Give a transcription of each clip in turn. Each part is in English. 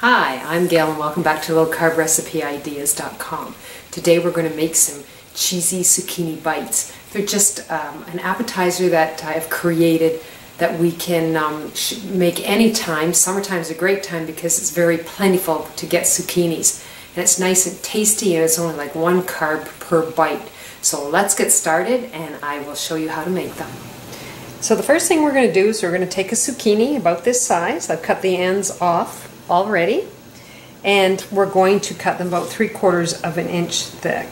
Hi, I'm Gail and welcome back to lowcarbrecipe.ideas.com. Today we're going to make some cheesy zucchini bites. They're just an appetizer that I've created that we can make anytime. Summertime is a great time because it's very plentiful to get zucchinis. And it's nice and tasty and it's only like 1 carb per bite. So let's get started and I will show you how to make them. So the first thing we're going to do is we're going to take a zucchini about this size. I've cut the ends off already, and we're going to cut them about 3/4 of an inch thick.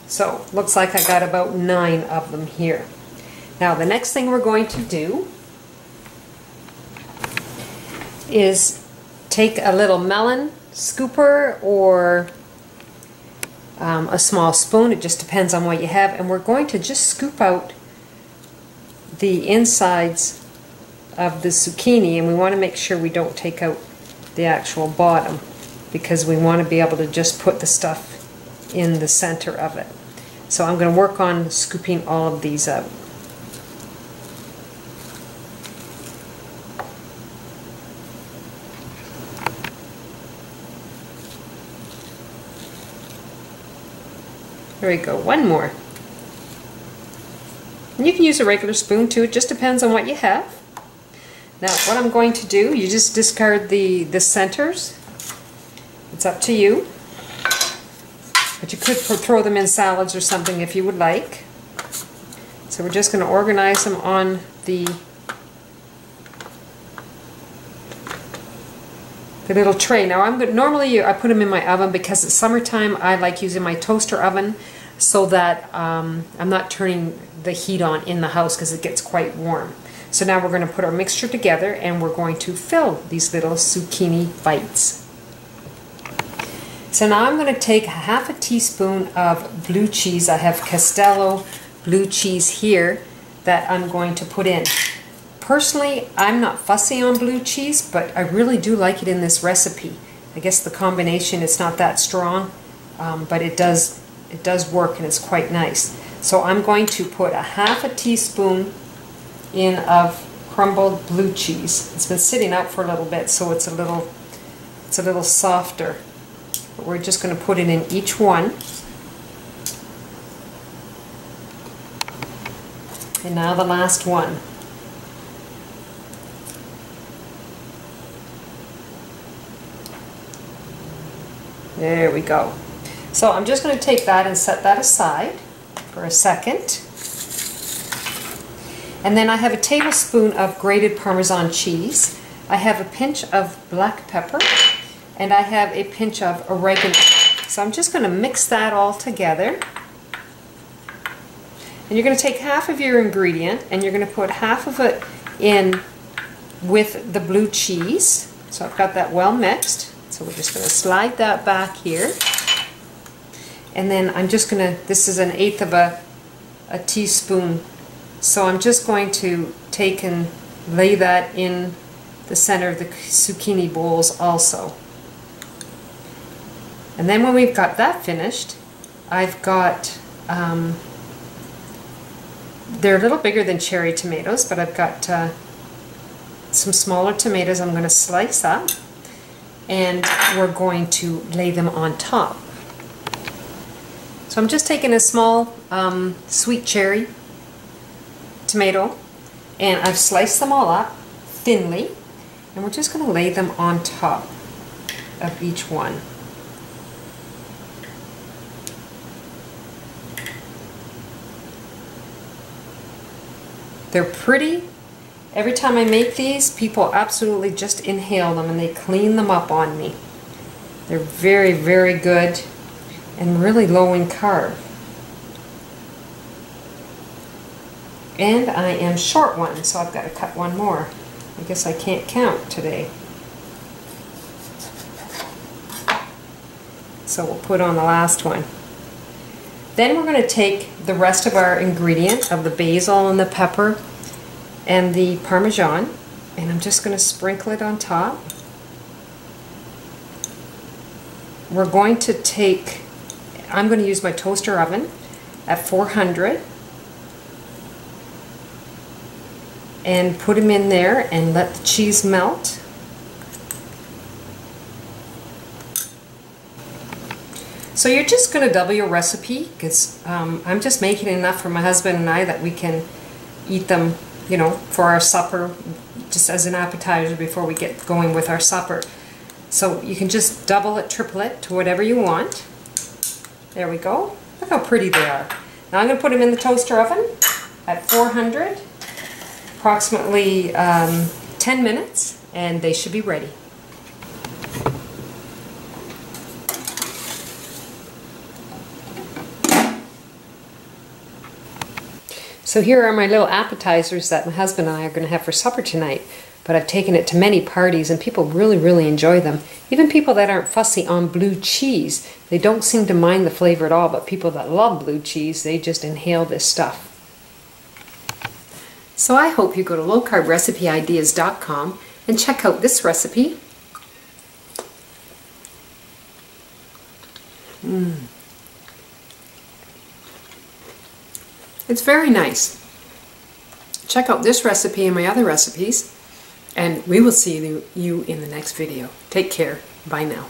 So looks like I got about 9 of them here. Now the next thing we're going to do is take a little melon scooper or a small spoon, it just depends on what you have, and we're going to just scoop out the insides of the zucchini, and we want to make sure we don't take out the actual bottom because we want to be able to just put the stuff in the center of it. So I'm going to work on scooping all of these out. There we go, one more. And you can use a regular spoon too, it just depends on what you have. Now what I'm going to do, you just discard the centers. It's up to you. But you could throw them in salads or something if you would like. So we're just going to organize them on the little tray. Now normally I put them in my oven because it's summertime. I like using my toaster oven so that I'm not turning the heat on in the house because it gets quite warm. So now we're going to put our mixture together and we're going to fill these little zucchini bites. So now I'm going to take 1/2 teaspoon of blue cheese. I have Castello blue cheese here that I'm going to put in. Personally, I'm not fussy on blue cheese, but I really do like it in this recipe. I guess the combination is not that strong, but it does work and it's quite nice. So I'm going to put 1/2 teaspoon in of crumbled blue cheese. It's been sitting out for a little bit, so it's a little softer. But we're just going to put it in each one. And now the last one. There we go. So I'm just going to take that and set that aside for a second. And then I have a tablespoon of grated Parmesan cheese. I have a pinch of black pepper. And I have a pinch of oregano. So I'm just going to mix that all together. And you're going to take half of your ingredient and you're going to put half of it in with the blue cheese. So I've got that well mixed. So we're just going to slide that back here. And then I'm just going to, this is 1/8 of a teaspoon. So I'm just going to take and lay that in the center of the zucchini bowls also. And then when we've got that finished, I've got, they're a little bigger than cherry tomatoes, but I've got some smaller tomatoes I'm going to slice up, and we're going to lay them on top. So I'm just taking a small sweet cherry tomato, and I've sliced them all up thinly, and we're just going to lay them on top of each one. They're pretty. Every time I make these, people absolutely just inhale them and they clean them up on me. They're very, very good and really low in carb. And I am short one, so I've got to cut one more. I guess I can't count today. So we'll put on the last one. Then we're going to take the rest of our ingredient of the basil and the pepper and the Parmesan, and I'm just going to sprinkle it on top. we're going to take, I'm going to use my toaster oven at 400 and put them in there and let the cheese melt. So you're just going to double your recipe, because I'm just making enough for my husband and I that we can eat them, you know, for our supper, just as an appetizer before we get going with our supper. So you can just double it, triple it to whatever you want. There we go. Look how pretty they are. Now I'm going to put them in the toaster oven at 400, approximately 10 minutes, and they should be ready. So here are my little appetizers that my husband and I are going to have for supper tonight. But I've taken it to many parties and people really, really enjoy them. Even people that aren't fussy on blue cheese, they don't seem to mind the flavor at all. But people that love blue cheese, they just inhale this stuff. So I hope you go to lowcarbrecipe.ideas.com and check out this recipe. It's very nice. Check out this recipe and my other recipes, and we will see you in the next video. Take care. Bye now.